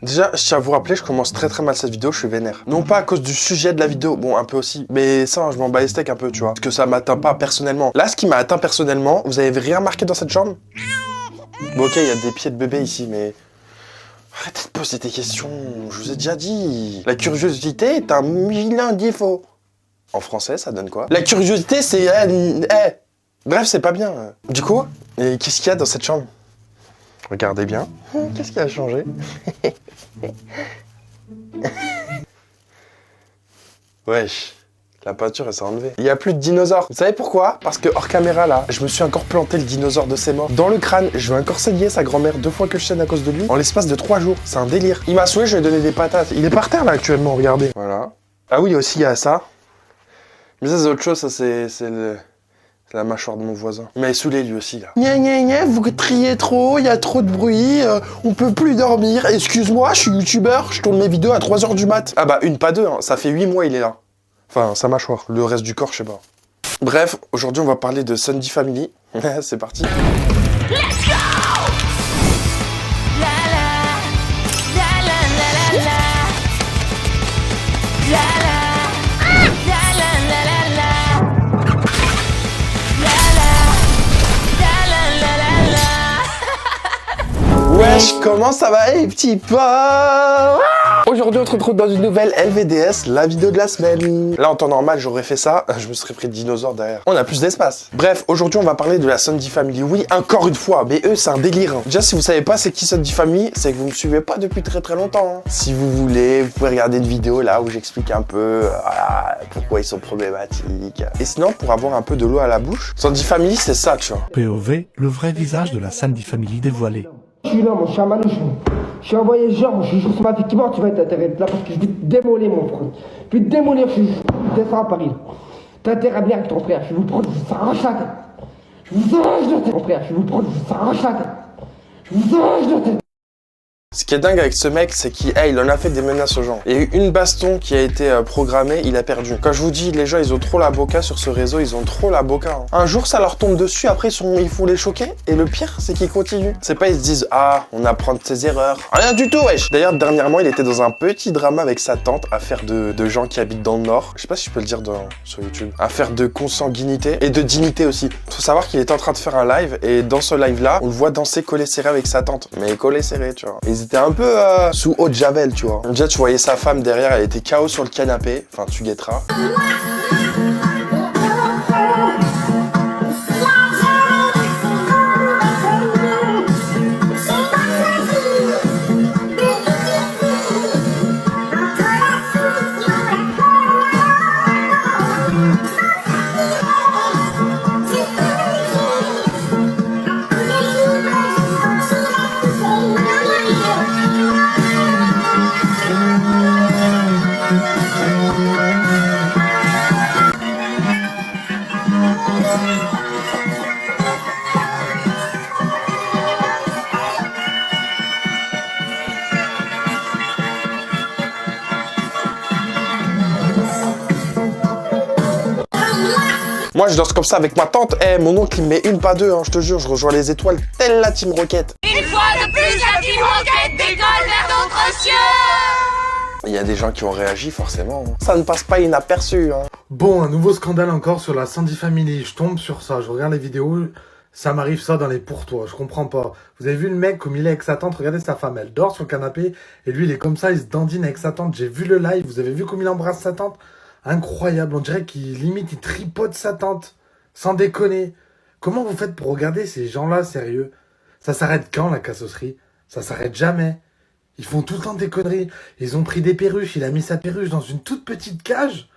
Déjà, je tiens à vous rappeler, je commence très mal cette vidéo, je suis vénère. Non pas à cause du sujet de la vidéo, bon un peu aussi, mais ça, je m'en bats les steaks un peu, tu vois. Parce que ça m'atteint pas personnellement. Là, ce qui m'a atteint personnellement, vous avez rien remarqué dans cette chambre? Bon ok, il y a des pieds de bébé ici, mais... Arrêtez de poser des questions, je vous ai déjà dit. La curiosité est un vilain défaut. En français, ça donne quoi? La curiosité, c'est... Bref, c'est pas bien. Du coup, qu'est-ce qu'il y a dans cette chambre? Regardez bien. Qu'est-ce qui a changé? Wesh, la peinture elle s'est enlevée. Il n'y a plus de dinosaures. Vous savez pourquoi? Parce que hors caméra là, je me suis encore planté le dinosaure de ses morts. Dans le crâne, je vais encore saigner sa grand-mère 2 fois que je chaîne à cause de lui. En l'espace de 3 jours. C'est un délire. Il m'a saoulé, je lui ai donné des patates. Il est par terre là actuellement, regardez. Voilà. Ah oui, aussi il y a ça. Mais ça c'est autre chose, ça c'est la mâchoire de mon voisin. Il m'avait saoulé lui aussi là. Gna gna gna, vous criez trop, il y a trop de bruit, on peut plus dormir. Excuse-moi, je suis youtubeur, je tourne mes vidéos à 3 h du mat. Ah bah une pas deux, hein. Ça fait 8 mois il est là. Enfin, sa mâchoire, le reste du corps, je sais pas. Bref, aujourd'hui on va parler de Sundy Family. C'est parti. Let's go! La la la la la la la la la la la la la la Wesh, comment ça va les petits potes? Aujourd'hui on se retrouve dans une nouvelle LVDS, la vidéo de la semaine. Là en temps normal j'aurais fait ça, je me serais pris de dinosaures derrière. On a plus d'espace. Bref, aujourd'hui on va parler de la Sundy Family. Oui, encore une fois, mais eux c'est un délire. Déjà si vous savez pas c'est qui Sundy Family, c'est que vous me suivez pas depuis très longtemps. Si vous voulez, vous pouvez regarder une vidéo là où j'explique un peu pourquoi ils sont problématiques. Et sinon pour avoir un peu de l'eau à la bouche, Sundy Family c'est ça tu vois. POV, le vrai visage de la Sundy Family dévoilé. Je suis là, moi, je suis un manouche. Je suis un voyageur, moi, je joue sur ma vie qui mort, tu vas être intérêt là parce que je vais te démolir, mon frère. Je vais te démolir, je descends à Paris. T'as intérêt à venir avec ton frère, je vais vous prendre, je vous arrache la tête. Je vous arrache la tête, mon frère, je vais vous prendre, je vous arrache la tête. Je vous arrache la tête. Ce qui est dingue avec ce mec, c'est qu'il en a fait des menaces aux gens. Il y a eu une baston qui a été programmée, il a perdu. Quand je vous dis, les gens, ils ont trop la boca sur ce réseau, ils ont trop la boca. Hein. Un jour, ça leur tombe dessus, après, ils font les choquer. Et le pire, c'est qu'ils continuent. C'est pas, ils se disent, ah, on apprend de ses erreurs. Rien du tout, wesh. D'ailleurs, dernièrement, il était dans un petit drama avec sa tante, affaire de gens qui habitent dans le Nord. Je sais pas si je peux le dire sur YouTube. Affaire de consanguinité et de dignité aussi. Faut savoir qu'il était en train de faire un live, et dans ce live-là, on le voit danser collé serré avec sa tante. Mais collé serré, tu vois. Ils étaient un peu sous eau de javel, tu vois. Déjà, tu voyais sa femme derrière, elle était KO sur le canapé. Enfin, tu guetteras. Moi, je danse comme ça avec ma tante. Mon oncle, il me met une pas deux, hein, je te jure. Je rejoins les étoiles, telle la Team Rocket. Une fois de plus, la Team Rocket décolle vers d'autres cieux. Il y a des gens qui ont réagi, forcément. Ça ne passe pas inaperçu. Hein. Bon, un nouveau scandale encore sur la Sundy Family. Je tombe sur ça, je regarde les vidéos. Ça m'arrive ça dans les pourtois, je comprends pas. Vous avez vu le mec comme il est avec sa tante, regardez sa femme, elle dort sur le canapé. Et lui, il est comme ça, il se dandine avec sa tante. J'ai vu le live, vous avez vu comme il embrasse sa tante? Incroyable, on dirait qu'il limite, il tripote sa tante. Sans déconner. Comment vous faites pour regarder ces gens-là, sérieux? Ça s'arrête quand, la cassosserie? Ça s'arrête jamais. Ils font tout le temps des conneries. Ils ont pris des perruches, il a mis sa perruche dans une toute petite cage.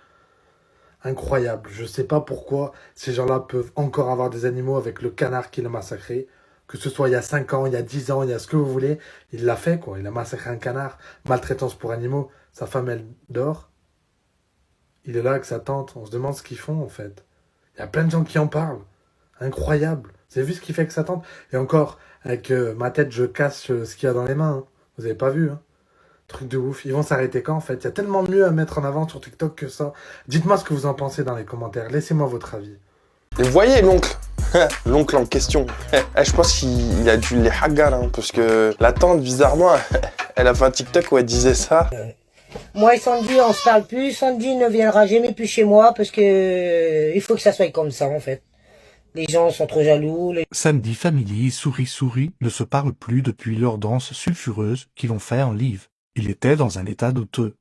Incroyable, je sais pas pourquoi ces gens-là peuvent encore avoir des animaux avec le canard qui l'a massacré. Que ce soit il y a 5 ans, il y a 10 ans, il y a ce que vous voulez. Il l'a fait, quoi. Il a massacré un canard. Maltraitance pour animaux. Sa femme, elle dort. Il est là avec sa tante, on se demande ce qu'ils font en fait. Il y a plein de gens qui en parlent. Incroyable. Vous avez vu ce qu'il fait avec sa tante? Et encore, avec ma tête, je casse ce qu'il y a dans les mains. Hein. Vous avez pas vu, hein? Truc de ouf. Ils vont s'arrêter quand en fait? Il y a tellement mieux à mettre en avant sur TikTok que ça. Dites-moi ce que vous en pensez dans les commentaires. Laissez-moi votre avis. Et vous voyez, l'oncle, L'oncle en question. Je pense qu'il a dû les hagar, hein, parce que la tante, bizarrement, elle a fait un TikTok où elle disait ça. Moi et Sandy, on se parle plus. Sandy ne viendra jamais plus chez moi parce que il faut que ça soit comme ça en fait. Les gens sont trop jaloux. Sandy Family Souris ne se parlent plus depuis leur danse sulfureuse qu'ils ont fait en live. Il était dans un état douteux.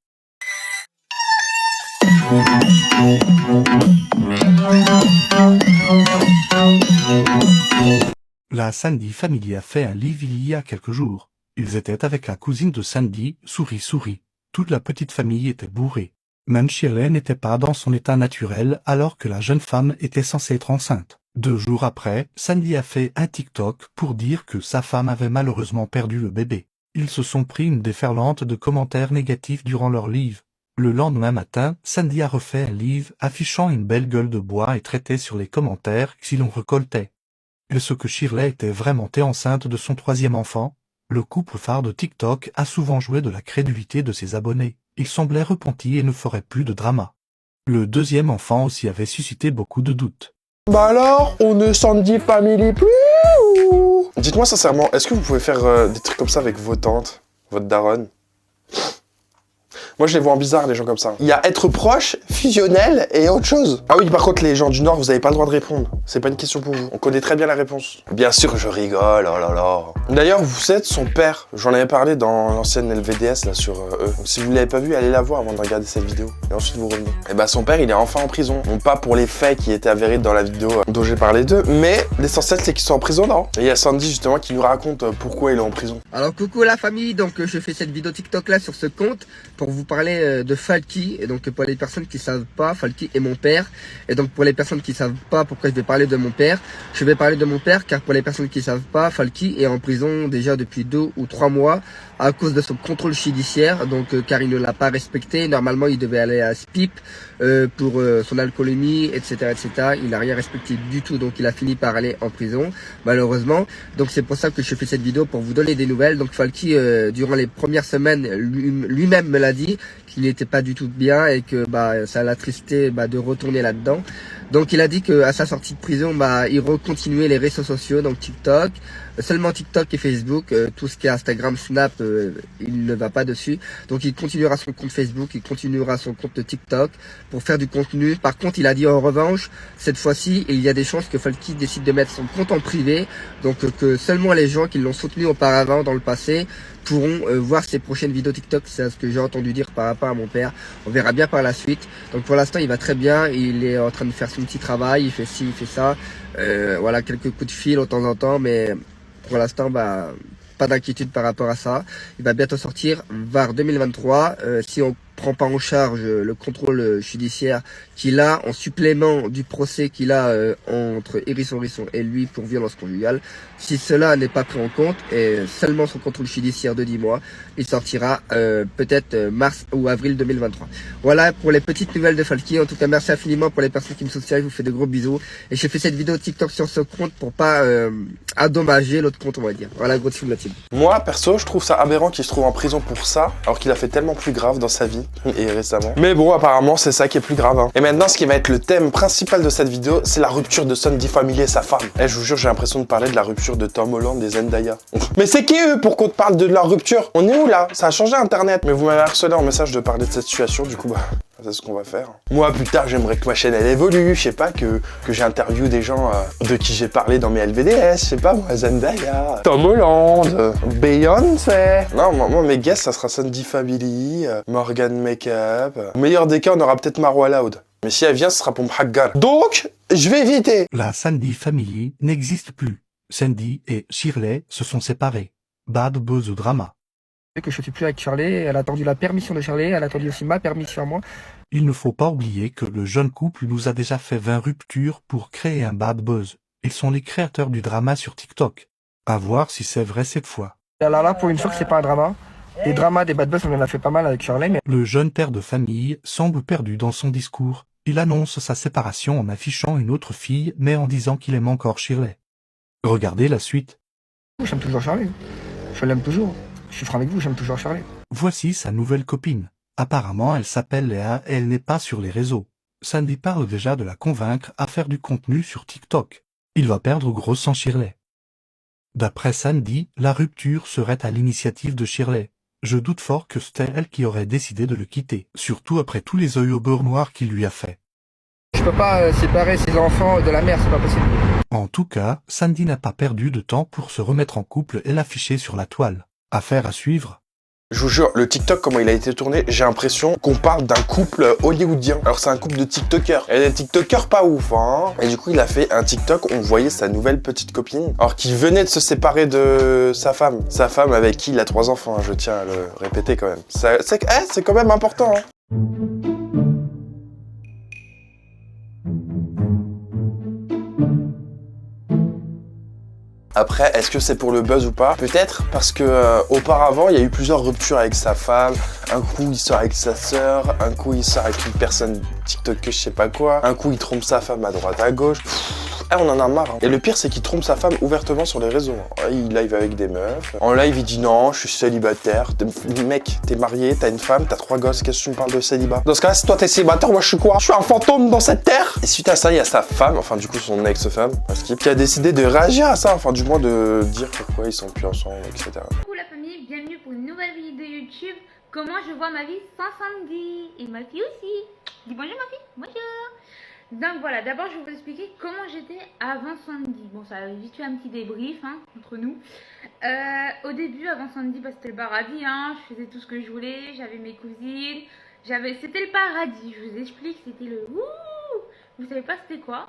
La Sandy Family a fait un live il y a quelques jours. Ils étaient avec la cousine de Sandy, Souris. Toute la petite famille était bourrée. Même Shirley n'était pas dans son état naturel alors que la jeune femme était censée être enceinte. 2 jours après, Sandy a fait un TikTok pour dire que sa femme avait malheureusement perdu le bébé. Ils se sont pris une déferlante de commentaires négatifs durant leur live. Le lendemain matin, Sandy a refait un live affichant une belle gueule de bois et traitait sur les commentaires si l'on récoltait. Est-ce que Shirley était vraiment enceinte de son 3e enfant? Le couple phare de TikTok a souvent joué de la crédulité de ses abonnés. Il semblait repenti et ne ferait plus de drama. Le 2e enfant aussi avait suscité beaucoup de doutes. Bah alors, on ne Sandy Family plus. Dites-moi sincèrement, est-ce que vous pouvez faire des trucs comme ça avec vos tantes, votre daronne? Moi, je les vois en bizarre, les gens comme ça. Il y a être proche, fusionnel et autre chose. Ah oui, par contre, les gens du Nord, vous n'avez pas le droit de répondre. C'est pas une question pour vous. On connaît très bien la réponse. Bien sûr, je rigole, oh là là. D'ailleurs, vous êtes son père. J'en avais parlé dans l'ancienne LVDS, là, sur eux. Donc, si vous ne l'avez pas vu, allez la voir avant de regarder cette vidéo. Et ensuite, vous revenez. Et bah, son père, il est enfin en prison. Non pas pour les faits qui étaient avérés dans la vidéo dont j'ai parlé d'eux, mais l'essentiel, c'est qu'ils sont en prison, non? Et il y a Sandy, justement, qui nous raconte pourquoi il est en prison. Alors coucou la famille, donc je fais cette vidéo TikTok là sur ce compte pour vous parler de Falky. Et donc pour les personnes qui savent pas, Falky est mon père. Et donc pour les personnes qui savent pas pourquoi je vais parler de mon père, je vais parler de mon père car pour les personnes qui savent pas, Falky est en prison déjà depuis 2 ou 3 mois à cause de son contrôle judiciaire, donc car il ne l'a pas respecté. Normalement il devait aller à SPIP pour son alcoolémie, etc. Il n'a rien respecté du tout, donc il a fini par aller en prison malheureusement. Donc c'est pour ça que je fais cette vidéo, pour vous donner des nouvelles. Donc Falky durant les premières semaines lui-même me l'a dit qu'il n'était pas du tout bien et que ça l'attristait de retourner là-dedans. Donc il a dit que à sa sortie de prison, il recontinuait les réseaux sociaux, donc TikTok, seulement TikTok et Facebook, tout ce qui est Instagram, Snap, il ne va pas dessus. Donc il continuera son compte Facebook, il continuera son compte TikTok pour faire du contenu. Par contre, il a dit en revanche, cette fois-ci, il y a des chances que Falky décide de mettre son compte en privé, donc que seulement les gens qui l'ont soutenu auparavant dans le passé pourront voir ses prochaines vidéos TikTok. C'est ce que j'ai entendu dire par rapport à mon père. On verra bien par la suite. Donc pour l'instant, il va très bien. Il est en train de faire son petit travail. Il fait ci, il fait ça. Voilà, quelques coups de fil de temps en temps. Mais pour l'instant, pas d'inquiétude par rapport à ça. Il va bientôt sortir vers 2023. Si on prend pas en charge le contrôle judiciaire qu'il a en supplément du procès qu'il a entre Hérisson et lui pour violence conjugale. Si cela n'est pas pris en compte et seulement son contrôle judiciaire de 10 mois, il sortira peut-être mars ou avril 2023. Voilà pour les petites nouvelles de Falky. En tout cas, merci infiniment pour les personnes qui me soutiennent. Je vous fais de gros bisous. Et j'ai fait cette vidéo TikTok sur ce compte pour pas endommager l'autre compte, on va dire. Voilà, gros team la team. Moi, perso, je trouve ça aberrant qu'il se trouve en prison pour ça, alors qu'il a fait tellement plus grave dans sa vie, et récemment. Mais bon, apparemment, c'est ça qui est plus grave. Hein. Et maintenant, ce qui va être le thème principal de cette vidéo, c'est la rupture de Sandy Family et sa femme. Je vous jure, j'ai l'impression de parler de la rupture de Tom Holland et Zendaya. Mais c'est qui eux pour qu'on te parle de leur rupture? On est où là? Ça a changé Internet. Mais vous m'avez harcelé en message de parler de cette situation, du coup, c'est ce qu'on va faire. Moi, plus tard, j'aimerais que ma chaîne, elle évolue. Je sais pas, que j'interviewe des gens de qui j'ai parlé dans mes LVDS. Je sais pas, moi, Zendaya, Tom Holland, Beyoncé. Non, moi, mes guests, ça sera Sandy Family, Morgan Makeup. Au meilleur des cas, on aura peut-être Marwa Loud. Mais si elle vient, ce sera pour Mhaggar. Donc, je vais éviter. La Sandy Family n'existe plus. Sandy et Shirley se sont séparés. Bad buzz drama. Que je suis plus avec Shirley, elle a attendu la permission de Shirley, elle a attendu aussi ma permission à moi. Il ne faut pas oublier que le jeune couple nous a déjà fait 20 ruptures pour créer un bad buzz. Ils sont les créateurs du drama sur TikTok. À voir si c'est vrai cette fois. Alors là, pour une fois que c'est pas un drama. Des dramas, des bad buzz, on en a fait pas mal avec Shirley, mais... Le jeune père de famille semble perdu dans son discours. Il annonce sa séparation en affichant une autre fille, mais en disant qu'il aime encore Shirley. Regardez la suite. J'aime toujours Shirley. Je l'aime toujours. Je suis franc avec vous, j'aime toujours Shirley. Voici sa nouvelle copine. Apparemment, elle s'appelle Léa et elle n'est pas sur les réseaux. Sandy parle déjà de la convaincre à faire du contenu sur TikTok. Il va perdre gros sans Shirley. D'après Sandy, la rupture serait à l'initiative de Shirley. Je doute fort que c'était elle qui aurait décidé de le quitter, surtout après tous les œils au beurre noir qu'il lui a fait. Je peux pas séparer ses enfants de la mère, c'est pas possible. En tout cas, Sandy n'a pas perdu de temps pour se remettre en couple et l'afficher sur la toile. Affaire à suivre. Je vous jure, le TikTok, comment il a été tourné, j'ai l'impression qu'on parle d'un couple hollywoodien. Alors c'est un couple de TikTokers. Et des TikTokers pas ouf, hein. Et du coup, il a fait un TikTok où on voyait sa nouvelle petite copine. Alors qu'il venait de se séparer de sa femme. Sa femme avec qui il a 3 enfants, hein, je tiens à le répéter quand même. C'est quand même important, hein. Après, est-ce que c'est pour le buzz ou pas? Peut-être parce que auparavant, il y a eu plusieurs ruptures avec sa femme. Un coup, il sort avec sa sœur. Un coup, il sort avec une personne TikTok que je sais pas quoi. Un coup, il trompe sa femme à droite, à gauche. On en a marre. Hein. Et le pire, c'est qu'il trompe sa femme ouvertement sur les réseaux. Il live avec des meufs. En live, il dit non, je suis célibataire. Mec, t'es marié, t'as une femme, t'as 3 gosses. Qu'est-ce que tu me parles de célibat? Dans ce cas-là, si toi t'es célibataire, moi je suis quoi? Je suis un fantôme dans cette terre. Et suite à ça, il y a sa femme, enfin du coup son ex-femme, qui a décidé de réagir à ça. Enfin du moins de dire pourquoi ils sont plus ensemble, etc. Coucou la famille, bienvenue pour une nouvelle vidéo de YouTube. Comment je vois ma vie sans Sandy. Et ma fille aussi. Dis bonjour ma fille. Bonjour. Donc voilà, d'abord je vais vous expliquer comment j'étais avant Sandy. Bon, ça a vite fait un petit débrief hein, entre nous. Au début, avant Sandy, bah, c'était le paradis. Hein. Je faisais tout ce que je voulais. J'avais mes cousines. C'était le paradis. Je vous explique, c'était le ouh. Vous savez pas c'était quoi.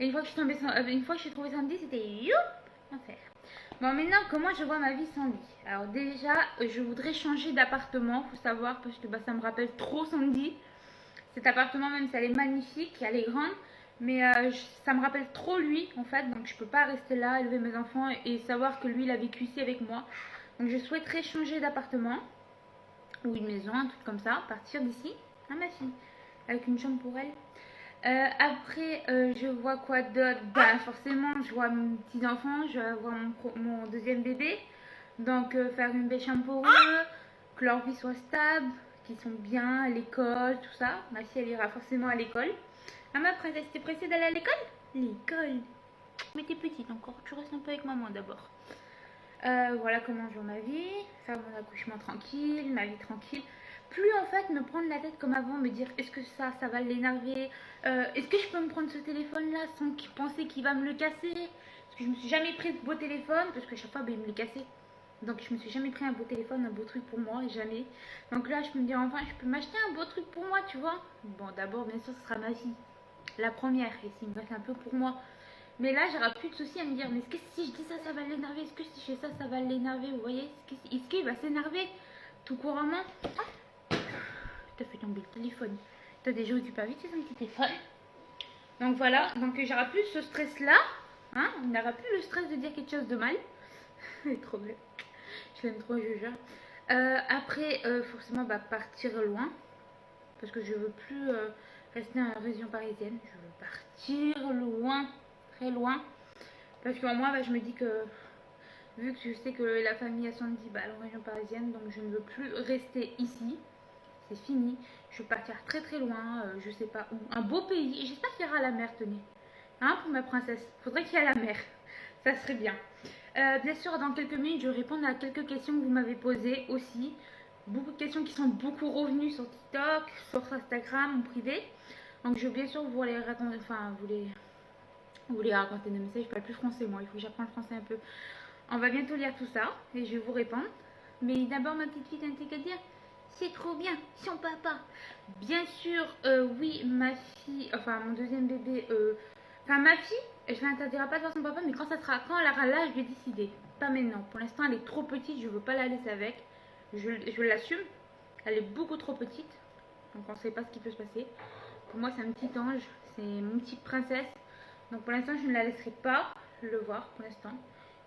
Et une fois que je suis tombée Sandy, c'était youp. Enfer. Bon, maintenant, comment je vois ma vie sans Sandy? Alors déjà, je voudrais changer d'appartement, faut savoir, parce que bah, ça me rappelle trop Sandy. Cet appartement, même si elle est magnifique, elle est grande, mais ça me rappelle trop lui, en fait. Donc je peux pas rester là, élever mes enfants et savoir que lui, il a vécu ici avec moi. Donc je souhaiterais changer d'appartement, ou une maison, un truc comme ça, partir d'ici, à ma fille, avec une chambre pour elle. Après, je vois quoi d'autre? Bah, forcément, je vois mes petits-enfants, je vais avoir mon deuxième bébé. Donc, faire une belle chambre pour eux, que leur vie soit stable, qu'ils sont bien à l'école, tout ça. Ma fille, elle ira forcément à l'école. Ah, ma princesse, t'es pressée d'aller à l'école? L'école. Mais t'es petite encore, tu restes un peu avec maman d'abord. Voilà comment je vois ma vie, faire mon accouchement tranquille, ma vie tranquille. Plus en fait me prendre la tête comme avant, me dire est-ce que ça va l'énerver, est-ce que je peux me prendre ce téléphone là sans penser qu'il va me le casser, parce que je me suis jamais pris de beau téléphone, parce que chaque fois il me le cassait, donc je me suis jamais pris un beau téléphone, un beau truc pour moi, jamais. Donc là je peux me dire enfin je peux m'acheter un beau truc pour moi, tu vois. Bon d'abord bien sûr ce sera ma fille, la première, et s'il me reste un peu pour moi. Mais là, j'aurai plus de soucis à me dire, mais est-ce que si je dis ça, ça va l'énerver? Est-ce que si je fais ça, ça va l'énerver? Vous voyez? Est-ce qu'il va s'énerver tout couramment? T'as fait tomber le téléphone. T'as déjà occupé vite ton petit téléphone. Donc voilà, donc j'aurai plus ce stress-là. Hein? On n'aura plus le stress de dire quelque chose de mal. Elle est trop belle. Je l'aime trop, je jure. Après, forcément, bah, partir loin. Parce que je veux plus rester en région parisienne. Je veux partir loin. Très loin, parce que moi bah, je me dis que vu que je sais que la famille a Sandy bah, en région parisienne, donc je ne veux plus rester ici, c'est fini, je veux partir très très loin, je sais pas où, un beau pays, et j'espère qu'il y aura la mer, tenez, hein, pour ma princesse, faudrait qu'il y ait la mer, ça serait bien. Bien sûr dans quelques minutes je vais répondre à quelques questions que vous m'avez posées aussi, beaucoup de questions qui sont beaucoup revenues sur TikTok, sur Instagram, en privé, donc je vais bien sûr vous les raconter, enfin vous voulez raconter des messages, je parle plus français moi, il faut que j'apprenne le français un peu. On va bientôt lire tout ça et je vais vous répondre. Mais d'abord ma petite fille, t'as un truc à dire? C'est trop bien, son papa. Bien sûr, oui, ma fille, enfin mon deuxième bébé, enfin ma fille, je l'interdirai pas de voir son papa, mais quand elle aura l'âge, je vais décider. Pas maintenant, pour l'instant elle est trop petite, je veux pas la laisser avec. Je l'assume, elle est beaucoup trop petite, donc on sait pas ce qui peut se passer. Pour moi c'est un petit ange, c'est mon petite princesse. Donc pour l'instant je ne la laisserai pas le voir pour l'instant.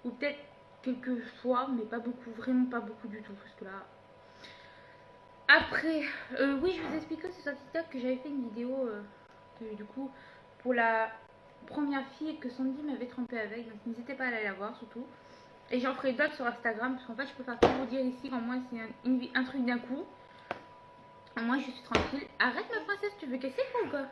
Ou peut-être quelques fois, mais pas beaucoup, vraiment pas beaucoup du tout. Parce que là... Après, oui je vous explique aussi sur TikTok que j'avais fait une vidéo du coup pour la première fille que Sandy m'avait trompée avec. Donc n'hésitez pas à aller la voir surtout. Et j'en ferai d'autres sur Instagram parce qu'en fait je peux faire tout vous dire ici quand moi c'est un truc d'un coup. Moi je suis tranquille. Arrête ma princesse, tu veux casser quoi ou quoi?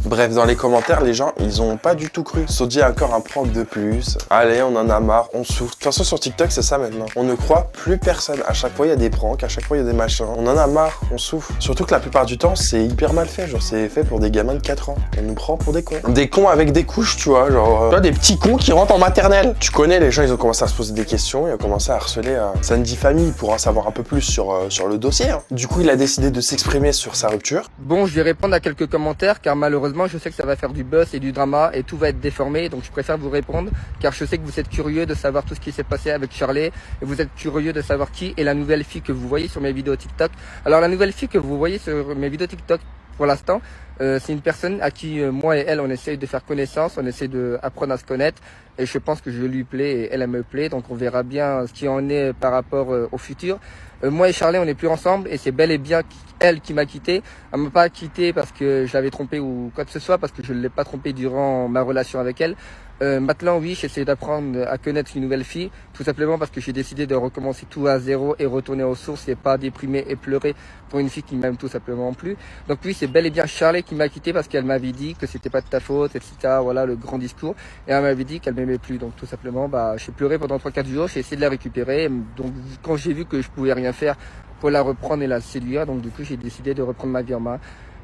Bref, dans les commentaires, les gens, ils ont pas du tout cru. Ils se sont dit encore un prank de plus. Allez, on en a marre, on souffre. De toute façon, sur TikTok, c'est ça maintenant. On ne croit plus personne. À chaque fois, il y a des pranks, à chaque fois, il y a des machins. On en a marre, on souffre. Surtout que la plupart du temps, c'est hyper mal fait. Genre, c'est fait pour des gamins de 4 ans. On nous prend pour des cons. Des cons avec des couches, tu vois. Genre, tu vois, des petits cons qui rentrent en maternelle. Tu connais, les gens, ils ont commencé à se poser des questions. Ils ont commencé à harceler Sandy Family pour en savoir un peu plus sur le dossier. Hein. Du coup, il a décidé de s'exprimer sur sa rupture. Bon, je vais répondre à quelques commentaires car malheureusement, je sais que ça va faire du buzz et du drama et tout va être déformé. Donc, je préfère vous répondre car je sais que vous êtes curieux de savoir tout ce qui s'est passé avec Charlie et vous êtes curieux de savoir qui est la nouvelle fille que vous voyez sur mes vidéos TikTok. Alors, la nouvelle fille que vous voyez sur mes vidéos TikTok pour l'instant, c'est une personne à qui moi et elle, on essaye de faire connaissance, on essaie d'apprendre à se connaître et je pense que je lui plais et elle me plaît. Donc, on verra bien ce qui en est par rapport au futur. Moi et Charlie, on n'est plus ensemble et c'est bel et bien elle qui m'a quitté. Elle m'a pas quitté parce que je l'avais trompée ou quoi que ce soit, parce que je ne l'ai pas trompée durant ma relation avec elle. Maintenant, oui, j'essaie d'apprendre à connaître une nouvelle fille, tout simplement parce que j'ai décidé de recommencer tout à zéro et retourner aux sources et pas déprimer et pleurer pour une fille qui m'aime tout simplement plus. Donc oui, c'est bel et bien Charlie qui m'a quitté parce qu'elle m'avait dit que c'était pas de ta faute, etc. Voilà le grand discours. Et elle m'avait dit qu'elle m'aimait plus. Donc tout simplement, j'ai pleuré pendant 3-4 jours, j'ai essayé de la récupérer. Donc quand j'ai vu que je pouvais rien faire pour la reprendre et la séduire, donc du coup j'ai décidé de reprendre ma vie en main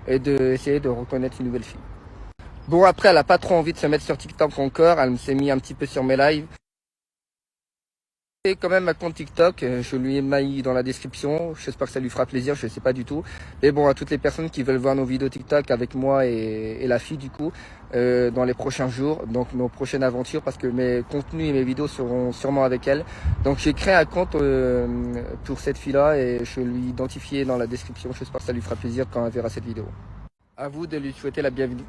et d'essayer de reconnaître une nouvelle fille. Bon, après, elle a pas trop envie de se mettre sur TikTok encore. Elle s'est mis un petit peu sur mes lives. Et quand même un compte TikTok, je lui ai mis dans la description. J'espère que ça lui fera plaisir, je sais pas du tout. Mais bon, à toutes les personnes qui veulent voir nos vidéos TikTok avec moi et la fille du coup, dans les prochains jours, donc nos prochaines aventures, parce que mes contenus et mes vidéos seront sûrement avec elle. Donc j'ai créé un compte pour cette fille-là et je lui ai identifié dans la description. J'espère que ça lui fera plaisir quand elle verra cette vidéo. À vous de lui souhaiter la bienvenue.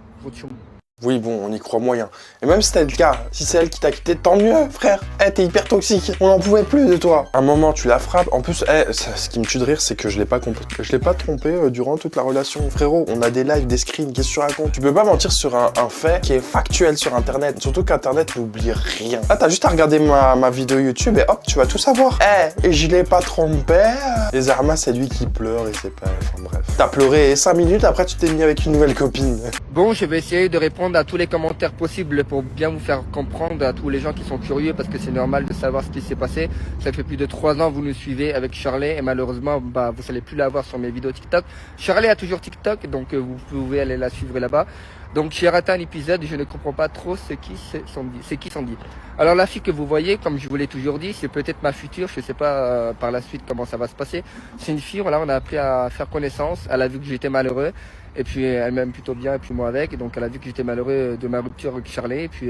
Oui, bon, on y croit moyen. Et même si c'était le cas, si c'est elle qui t'a quitté, tant mieux, frère. T'es hyper toxique. On n'en pouvait plus de toi. Un moment, tu la frappes. En plus, ce qui me tue de rire, c'est que je l'ai pas trompé durant toute la relation. Frérot, on a des lives, des screens, qu'est-ce que tu racontes? Tu peux pas mentir sur un fait qui est factuel sur Internet. Surtout qu'Internet n'oublie rien. Là, t'as juste à regarder ma vidéo YouTube et hop, tu vas tout savoir. Et je l'ai pas trompé. Les Armas, c'est lui qui pleure et c'est pas... Enfin bref. T'as pleuré 5 minutes, après tu t'es mis avec une nouvelle copine. Bon, je vais essayer de répondre à tous les commentaires possibles pour bien vous faire comprendre à tous les gens qui sont curieux parce que c'est normal de savoir ce qui s'est passé. Ça fait plus de 3 ans que vous nous suivez avec Charlie et malheureusement vous n'allez plus la voir sur mes vidéos TikTok. Charlie a toujours TikTok donc vous pouvez aller la suivre là-bas. Donc j'ai raté un épisode et je ne comprends pas trop c'est qui Sandy. Alors la fille que vous voyez, comme je vous l'ai toujours dit, c'est peut-être ma future, je sais pas par la suite comment ça va se passer. C'est une fille, voilà, on a appris à faire connaissance, elle a vu que j'étais malheureux. Et puis elle m'aime plutôt bien et puis moi avec. Et donc elle a vu que j'étais malheureux de ma rupture avec Charlie. Et puis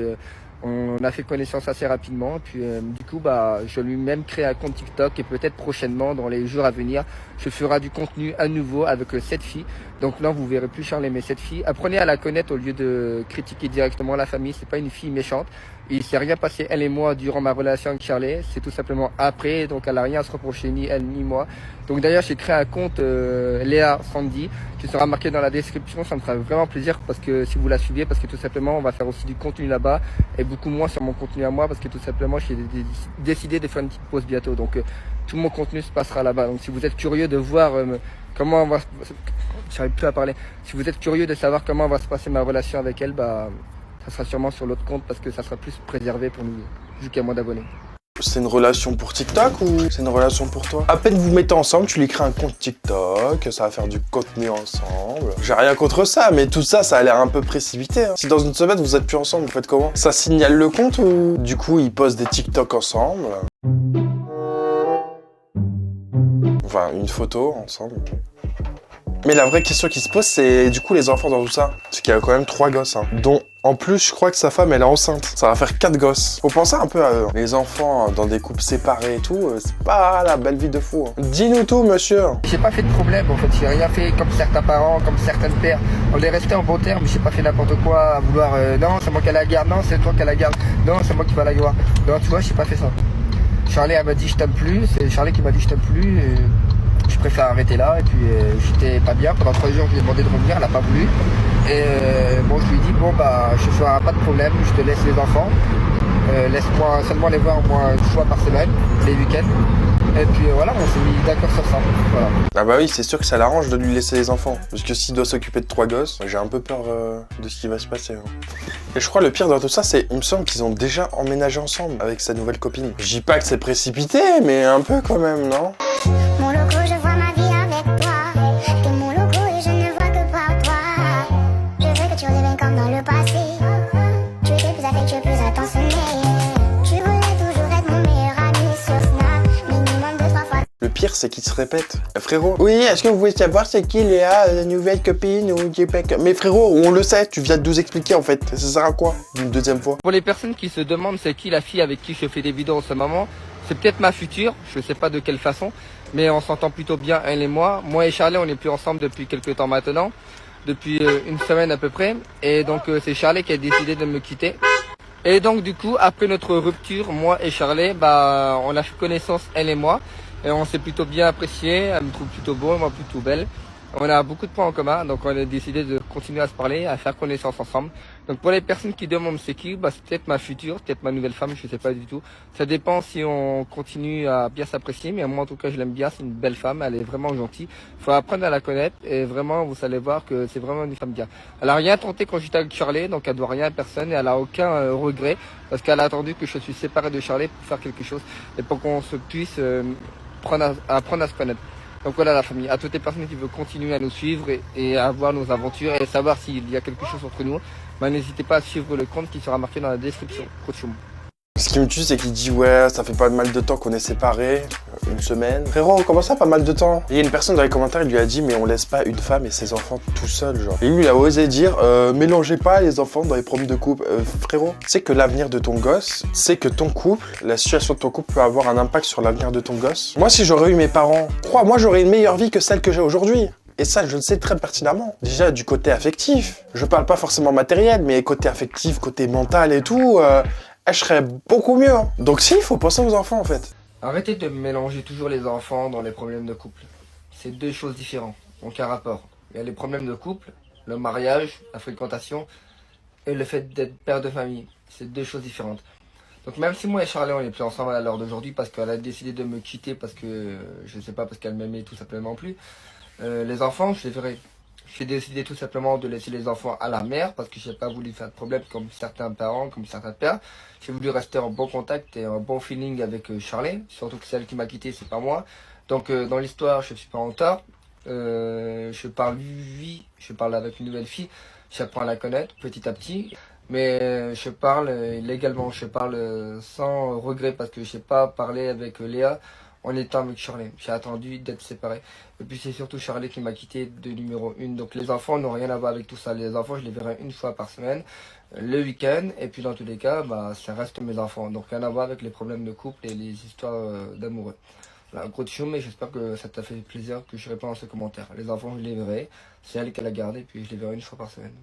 on a fait connaissance assez rapidement. Et puis du coup je lui ai même créé un compte TikTok. Et peut-être prochainement, dans les jours à venir, je ferai du contenu à nouveau avec cette fille. Donc là vous verrez plus Charlie mais cette fille. Apprenez à la connaître au lieu de critiquer directement la famille. C'est pas une fille méchante. Il s'est rien passé elle et moi durant ma relation avec Charlie. C'est tout simplement après. Donc elle a rien à se reprocher ni elle ni moi. Donc d'ailleurs j'ai créé un compte Léa Sandy qui sera marqué dans la description. Ça me fera vraiment plaisir parce que si vous la suivez, parce que tout simplement on va faire aussi du contenu là-bas et beaucoup moins sur mon contenu à moi parce que tout simplement j'ai décidé de faire une petite pause bientôt. Donc tout mon contenu se passera là-bas. Donc si vous êtes curieux de voir comment on va, j'arrive plus à parler. Si vous êtes curieux de savoir comment va se passer ma relation avec elle, ça sera sûrement sur l'autre compte parce que ça sera plus préservé pour nous, vu qu'il y a moins d'abonnés. C'est une relation pour TikTok ou c'est une relation pour toi? À peine vous mettez ensemble, tu lui crées un compte TikTok, ça va faire du contenu ensemble. J'ai rien contre ça, mais tout ça, ça a l'air un peu précipité. Hein. Si dans une semaine vous êtes plus ensemble, vous faites comment? Ça signale le compte ou du coup ils postent des TikTok ensemble? Enfin, une photo ensemble. Mais la vraie question qui se pose, c'est du coup les enfants dans tout ça. C'est qu'il y a quand même 3 gosses, hein, dont en plus je crois que sa femme elle est enceinte. Ça va faire 4 gosses. Faut penser un peu à eux. Hein. Les enfants dans des couples séparés et tout, c'est pas la belle vie de fou. Hein. Dis-nous tout, monsieur. J'ai pas fait de problème en fait, j'ai rien fait comme certains parents, comme certains pères. On est resté en bon terme, j'ai pas fait n'importe quoi à vouloir non c'est moi qui la garde, non c'est toi qui la garde, non c'est moi qui va la garder. Non tu vois, j'ai pas fait ça. Charlie elle m'a dit je t'aime plus, c'est Charlie qui m'a dit je t'aime plus. Et je préfère arrêter là et puis j'étais pas bien. Pendant 3 jours je lui ai demandé de revenir, elle a pas voulu. Et bon je lui ai dit bon je ferai pas de problème, je te laisse les enfants. laisse-moi seulement les voir au moins une fois par semaine, les week-ends. Et puis voilà, on s'est mis d'accord sur ça. Voilà. Ah bah oui, c'est sûr que ça l'arrange de lui laisser les enfants. Parce que s'il doit s'occuper de 3 gosses, j'ai un peu peur de ce qui va se passer. Hein. Et je crois le pire dans tout ça, c'est il me semble qu'ils ont déjà emménagé ensemble avec sa nouvelle copine. Je dis pas que c'est précipité, mais un peu quand même, non? Mon logo, je vois ma vie avec toi. T'es mon logo et je ne vois que par toi. Je veux que tu redeviennes comme dans le passé. Tu étais plus affectueux, plus attentionné. Tu voulais toujours être mon meilleur ami sur Snap. Minimum de 3 fois. Le pire, c'est qu'il se répète. Frérot, oui, est-ce que vous voulez savoir c'est qui Léa, la nouvelle copine ou JPEG? Mais frérot, on le sait, tu viens de nous expliquer en fait. Ça sert à quoi une deuxième fois? Pour les personnes qui se demandent c'est qui la fille avec qui je fais des vidéos en ce moment, c'est peut-être ma future, je sais pas de quelle façon, mais on s'entend plutôt bien elle et moi. Moi et Charlie, on n'est plus ensemble depuis quelques temps maintenant, depuis une semaine à peu près, et donc c'est Charlie qui a décidé de me quitter. Et donc du coup, après notre rupture, moi et Charlie, bah on a fait connaissance elle et moi, et on s'est plutôt bien apprécié. Elle me trouve plutôt beau, moi plutôt belle. On a beaucoup de points en commun, donc on a décidé de continuer à se parler, à faire connaissance ensemble. Donc pour les personnes qui demandent c'est qui, bah c'est peut-être ma future, peut-être ma nouvelle femme, je sais pas du tout. Ça dépend si on continue à bien s'apprécier, mais moi en tout cas je l'aime bien, c'est une belle femme, elle est vraiment gentille. Faut apprendre à la connaître et vraiment vous allez voir que c'est vraiment une femme bien. Elle a rien tenté quand j'étais avec Charlie, donc elle doit rien à personne et elle a aucun regret parce qu'elle a attendu que je suis séparé de Charlie pour faire quelque chose et pour qu'on se puisse apprendre à se connaître. Donc voilà la famille, à toutes les personnes qui veulent continuer à nous suivre et à voir nos aventures et savoir s'il y a quelque chose entre nous, bah, n'hésitez pas à suivre le compte qui sera marqué dans la description. Ce qui me tue, c'est qu'il dit ouais, ça fait pas mal de temps qu'on est séparés, une semaine. Frérot, comment ça, pas mal de temps? Il y a une personne dans les commentaires, il lui a dit mais on laisse pas une femme et ses enfants tout seuls, genre. Et lui, il a osé dire mélangez pas les enfants dans les problèmes de couple. Frérot, tu sais que l'avenir de ton gosse, c'est que ton couple, la situation de ton couple peut avoir un impact sur l'avenir de ton gosse. Moi, si j'aurais eu mes parents, crois-moi, j'aurais une meilleure vie que celle que j'ai aujourd'hui. Et ça, je le sais très pertinemment. Déjà, du côté affectif. Je parle pas forcément matériel, mais côté affectif, côté mental et tout, je serais beaucoup mieux. Hein. Donc si, il faut penser aux enfants en fait. Arrêtez de mélanger toujours les enfants dans les problèmes de couple. C'est deux choses différentes, aucun rapport. Il y a les problèmes de couple, le mariage, la fréquentation, et le fait d'être père de famille. C'est deux choses différentes. Donc même si moi et Charlie on n'est plus ensemble à l'heure d'aujourd'hui parce qu'elle a décidé de me quitter parce que, je sais pas, parce qu'elle m'aimait tout simplement plus, les enfants, je les verrai. J'ai décidé tout simplement de laisser les enfants à la mère parce que j'ai pas voulu faire de problème comme certains parents, comme certains pères. J'ai voulu rester en bon contact et en bon feeling avec Charlie, surtout que celle qui m'a quitté, c'est pas moi. Donc dans l'histoire, je suis pas en tort. Je parle avec une nouvelle fille, j'apprends à la connaître petit à petit. Mais je parle légalement, je parle sans regret parce que j'ai pas parlé avec Léa en étant avec Charlie. J'ai attendu d'être séparé. Et puis c'est surtout Charlie qui m'a quitté de numéro 1. Donc les enfants n'ont rien à voir avec tout ça. Les enfants, je les verrai une fois par semaine, le week-end. Et puis dans tous les cas, bah, ça reste mes enfants. Donc rien à voir avec les problèmes de couple et les histoires d'amoureux. Voilà, gros tchou, mais j'espère que ça t'a fait plaisir que je réponds à ce commentaire. Les enfants, je les verrai. C'est elle qui l'a gardé, puis je les verrai une fois par semaine.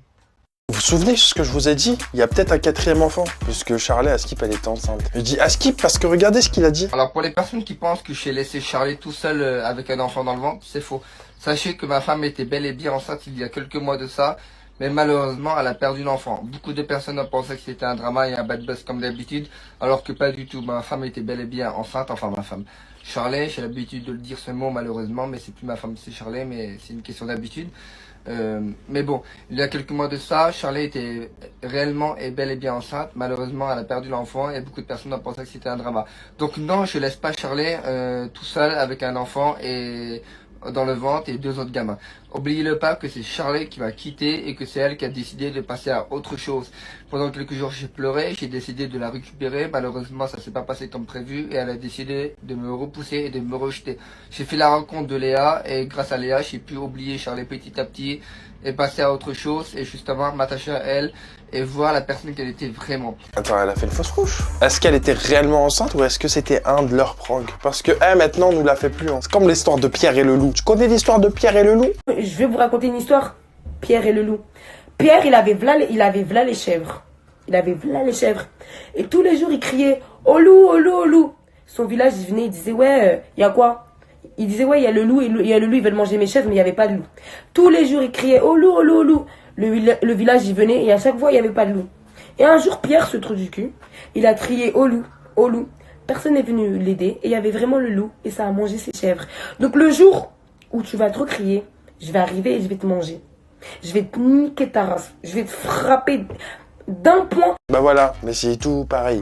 Vous vous souvenez de ce que je vous ai dit? Il y a peut-être un 4e enfant, puisque Charlie, à Skip, elle était enceinte. Je dis à Skip parce que regardez ce qu'il a dit. Alors pour les personnes qui pensent que j'ai laissé Charlie tout seul avec un enfant dans le ventre, c'est faux. Sachez que ma femme était bel et bien enceinte il y a quelques mois de ça, mais malheureusement elle a perdu l'enfant. Beaucoup de personnes ont pensé que c'était un drama et un bad buzz comme d'habitude, alors que pas du tout. Ma femme était bel et bien enceinte, enfin ma femme. Charlie, j'ai l'habitude de le dire ce mot malheureusement, mais c'est plus ma femme, c'est Charlie, mais c'est une question d'habitude. Mais bon, il y a quelques mois de ça, Charlie était réellement et bel et bien enceinte. Malheureusement, elle a perdu l'enfant et beaucoup de personnes ont pensé que c'était un drama. Donc non, je laisse pas Charlie tout seul avec un enfant et dans le ventre et 2 autres gamins. Oubliez-le pas que c'est Charlie qui m'a quitté et que c'est elle qui a décidé de passer à autre chose. Pendant quelques jours j'ai pleuré, j'ai décidé de la récupérer, malheureusement ça s'est pas passé comme prévu et elle a décidé de me repousser et de me rejeter. J'ai fait la rencontre de Léa et grâce à Léa j'ai pu oublier Charlie petit à petit et passer à autre chose et justement m'attacher à elle et voir la personne qu'elle était vraiment. Attends, elle a fait une fausse couche? Est-ce qu'elle était réellement enceinte ou est-ce que c'était un de leurs pranks? Parce que maintenant on nous la fait plus. Hein. C'est comme l'histoire de Pierre et le loup. Tu connais l'histoire de Pierre et le loup? Je vais vous raconter une histoire. Pierre et le loup. Pierre, il avait v'là les chèvres. Il avait v'là les chèvres. Et tous les jours, il criait « Au loup, au loup, au loup !» Son village, il venait, il disait « Ouais, il y a quoi ?» Il disait « Ouais, il y a le loup, il y a le loup, ils veulent manger mes chèvres, mais il n'y avait pas de loup. » Tous les jours, il criait « Au loup, au loup, au loup !» Le village, il venait, et à chaque fois, il n'y avait pas de loup. Et un jour, Pierre, ce trou du cul, il a crié au loup, au loup. Personne n'est venu l'aider et il y avait vraiment le loup et ça a mangé ses chèvres. Donc le jour où tu vas trop crier, je vais arriver et je vais te manger. Je vais te niquer ta race. Je vais te frapper d'un point. Bah voilà, mais c'est tout pareil.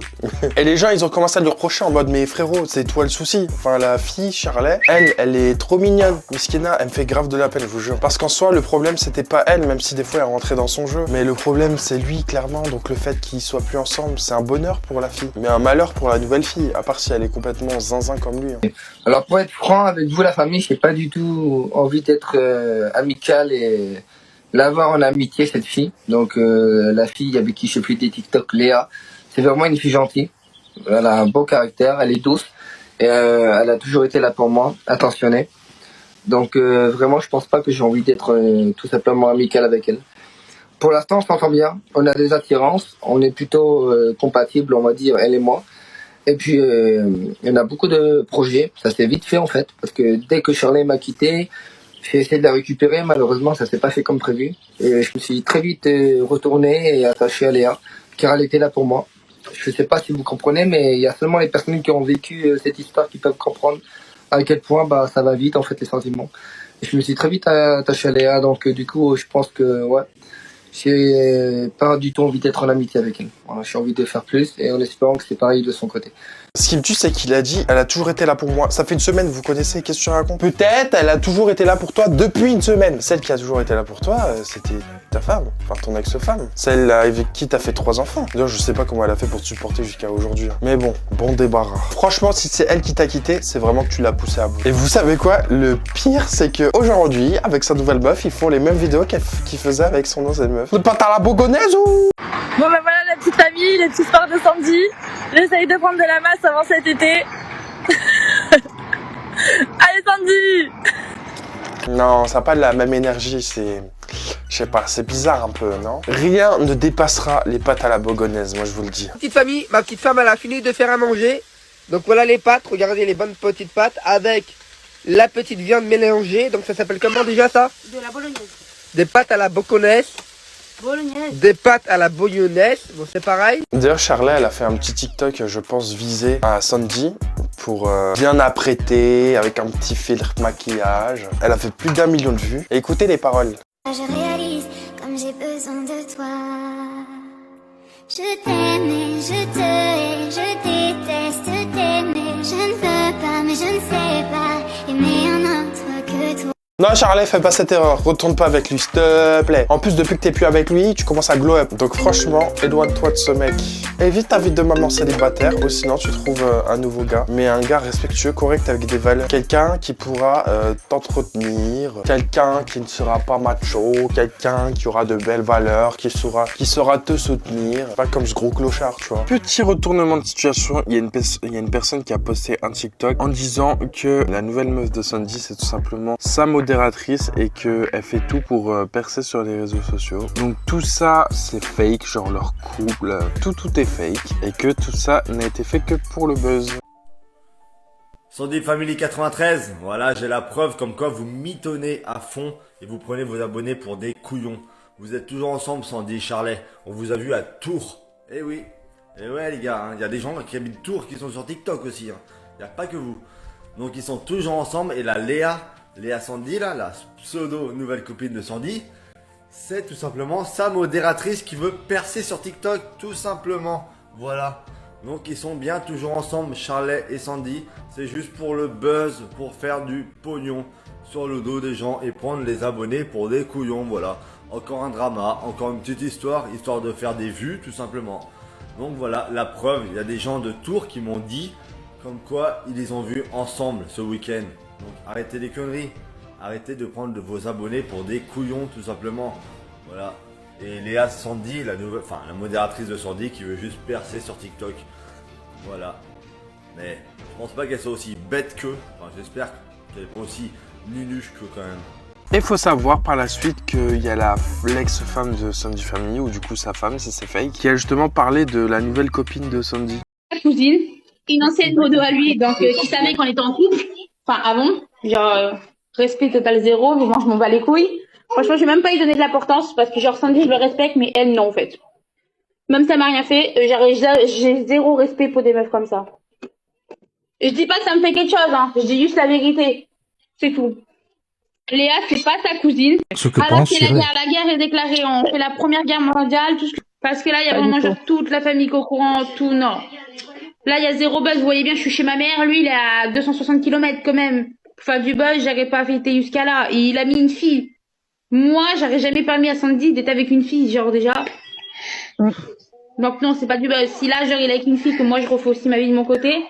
Et les gens, ils ont commencé à lui reprocher en mode, mais frérot, c'est toi le souci. Enfin, la fille, Charlet, elle est trop mignonne. Miskina, elle me fait grave de la peine, je vous jure. Parce qu'en soi, le problème, c'était pas elle, même si des fois, elle rentrait dans son jeu. Mais le problème, c'est lui, clairement. Donc le fait qu'ils soient plus ensemble, c'est un bonheur pour la fille. Mais un malheur pour la nouvelle fille, à part si elle est complètement zinzin comme lui. Hein. Alors pour être franc avec vous, la famille, j'ai pas du tout envie d'être amical et l'avoir en amitié, cette fille. Donc la fille avec qui je fais des TikTok, Léa, c'est vraiment une fille gentille. Elle a un beau caractère, elle est douce et elle a toujours été là pour moi, attentionnée. Donc vraiment, je pense pas que j'ai envie d'être tout simplement amical avec elle. Pour l'instant, on s'entend bien, on a des attirances, on est plutôt compatibles, on va dire, elle et moi. Et puis, on a beaucoup de projets, ça s'est vite fait en fait, parce que dès que Shirley m'a quitté, j'ai essayé de la récupérer, malheureusement ça s'est pas fait comme prévu. Et je me suis très vite retourné et attaché à Léa, car elle était là pour moi. Je sais pas si vous comprenez, mais il y a seulement les personnes qui ont vécu cette histoire qui peuvent comprendre à quel point bah ça va vite en fait les sentiments. Et je me suis très vite attaché à Léa, donc du coup je pense que ouais, j'ai pas du tout envie d'être en amitié avec elle. Voilà, j'ai envie de faire plus et en espérant que c'est pareil de son côté. Ce qui me tue, c'est qu'il a dit, elle a toujours été là pour moi. Ça fait une semaine, vous connaissez, qu'est-ce que tu racontes? Peut-être, elle a toujours été là pour toi depuis une semaine. Celle qui a toujours été là pour toi, c'était ta femme, enfin ton ex-femme. Celle avec qui t'as fait 3 enfants. D'ailleurs, je sais pas comment elle a fait pour te supporter jusqu'à aujourd'hui. Mais bon débarras. Franchement, si c'est elle qui t'a quitté, c'est vraiment que tu l'as poussée à bout. Et vous savez quoi? Le pire, c'est que aujourd'hui, avec sa nouvelle meuf, ils font les mêmes vidéos qu'il faisait avec son ancienne meuf. Ne pas à la bogonnaise ou? Bon ben voilà la petite famille, les petites histoires de Sandy. J'essaye de prendre de la masse avant cet été. Allez Sandy! Non, ça n'a pas la même énergie, c'est... Je sais pas, c'est bizarre un peu, non? Rien ne dépassera les pâtes à la bogonnaise, moi je vous le dis. Petite famille, ma petite femme elle a fini de faire à manger. Donc voilà les pâtes, regardez les bonnes petites pâtes avec la petite viande mélangée. Donc ça s'appelle comment déjà ça? De la bolognaise. Des pâtes à la boconnaise. Bolognaise. Des pâtes à la bolognese, bon c'est pareil. D'ailleurs Charlet, elle a fait un petit TikTok, je pense, visé à Sandy pour bien apprêter, avec un petit filtre maquillage. Elle a fait plus d'1 million de vues. Et écoutez les paroles. Je réalise comme j'ai besoin de toi. Je t'aime et je te hais, je déteste t'aimer. Je ne veux pas, mais je ne sais pas aimer un autre que toi. Non Charlet, fais pas cette erreur, retourne pas avec lui, s'il te plaît. En plus, depuis que t'es plus avec lui, tu commences à glow up. Donc franchement, éloigne-toi de ce mec. Évite ta vie de maman célibataire, ou sinon tu trouves un nouveau gars. Mais un gars respectueux, correct, avec des valeurs. Quelqu'un qui pourra t'entretenir, quelqu'un qui ne sera pas macho, quelqu'un qui aura de belles valeurs, qui saura te soutenir. Pas comme ce gros clochard, tu vois. Petit retournement de situation, il y a une personne qui a posté un TikTok en disant que la nouvelle meuf de Sandy, c'est tout simplement sa modératrice et qu'elle fait tout pour percer sur les réseaux sociaux. Donc tout ça c'est fake, genre leur couple, tout est fake et que tout ça n'a été fait que pour le buzz. Sandy Family 93, voilà j'ai la preuve comme quoi vous mitonnez à fond et vous prenez vos abonnés pour des couillons. Vous êtes toujours ensemble Sandy et Charlet, on vous a vu à Tours. Eh oui, et ouais les gars, il y a des gens qui habitent Tours qui sont sur TikTok aussi, il n'y a pas que vous. Donc ils sont toujours ensemble et la Léa Sandy, là, la pseudo nouvelle copine de Sandy, c'est tout simplement sa modératrice qui veut percer sur TikTok, tout simplement. Voilà. Donc ils sont bien toujours ensemble, Charlet et Sandy. C'est juste pour le buzz, pour faire du pognon sur le dos des gens et prendre les abonnés pour des couillons. Voilà. Encore un drama, encore une petite histoire de faire des vues, tout simplement. Donc voilà, la preuve, il y a des gens de Tours qui m'ont dit comme quoi ils les ont vus ensemble ce week-end. Donc arrêtez les conneries, arrêtez de prendre de vos abonnés pour des couillons tout simplement. Voilà. Et Léa Sandy, la modératrice de Sandy qui veut juste percer sur TikTok. Voilà. Mais je pense pas qu'elle soit aussi bête que. Enfin j'espère qu'elle est pas aussi nunuche que quand même. Et faut savoir par la suite qu'il y a la l'ex-femme de Sandy Family, ou du coup sa femme si c'est fake, qui a justement parlé de la nouvelle copine de Sandy. Ma cousine, une ancienne modo à lui, donc qui savait qu'on était en couple. Enfin, avant, genre, respect total zéro, mais moi, je m'en bats les couilles. Franchement, je vais même pas y donner de l'importance, parce que genre, Sandy, je le respecte, mais elle, non, en fait. Même si ça m'a rien fait, j'ai zéro respect pour des meufs comme ça. Et je dis pas que ça me fait quelque chose, hein. Je dis juste la vérité. C'est tout. Léa, c'est pas sa cousine. Ce que Ah là, pense c'est la Shirley. guerre. La guerre est déclarée. On fait la première guerre mondiale. Parce que là, il y a vraiment genre toute la famille qui est au courant, tout. Non. Là, il y a zéro buzz. Vous voyez bien, je suis chez ma mère. Lui, il est à 260 km quand même. Pour faire du buzz, j'aurais pas été jusqu'à là. Et il a mis une fille. Moi, j'aurais jamais permis à Sandy d'être avec une fille, genre déjà. Donc non, c'est pas du buzz. Si là, genre, il est avec une fille, que moi, je refais aussi ma vie de mon côté.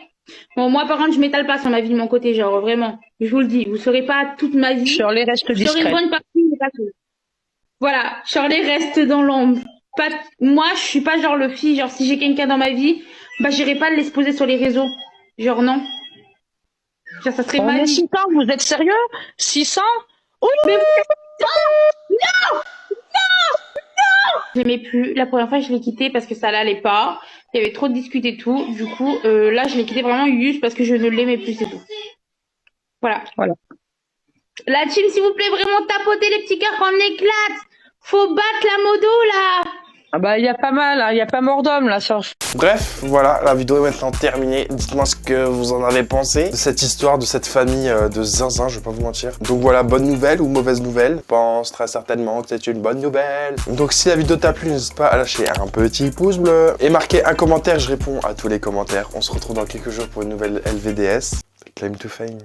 Bon, moi, par contre, je m'étale pas sur ma vie de mon côté, genre, vraiment. Je vous le dis, vous saurez pas toute ma vie. Shirley reste Sur une discrète. bonne partie, mais pas tout. Voilà, Shirley reste dans l'ombre. Pas, moi, je suis pas genre le fille, genre, si j'ai quelqu'un dans ma vie, bah, j'irai pas l'exposer sur les réseaux. Genre, non. Genre, ça serait On ma est vie. 600, vous êtes sérieux? 600? Oui! Mais j'aimais plus. La première fois, je l'ai quitté parce que ça l'allait pas. Il y avait trop de disputes et tout. Du coup, là, je l'ai quitté vraiment juste parce que je ne l'aimais plus, c'est tout. Voilà. Voilà. La team, s'il vous plaît, vraiment tapoter les petits cœurs qu'on éclate. Faut battre la modo, là. Ah bah, il y a pas mal, hein. Il y a pas mort d'homme, là, ça. Bref, voilà, la vidéo est maintenant terminée. Dites-moi ce que vous en avez pensé de cette histoire, de cette famille de zinzin, je vais pas vous mentir. Donc voilà, bonne nouvelle ou mauvaise nouvelle. Je pense très certainement que c'est une bonne nouvelle. Donc si la vidéo t'a plu, n'hésite pas à lâcher un petit pouce bleu et marquer un commentaire, je réponds à tous les commentaires. On se retrouve dans quelques jours pour une nouvelle LVDS. Claim to fame.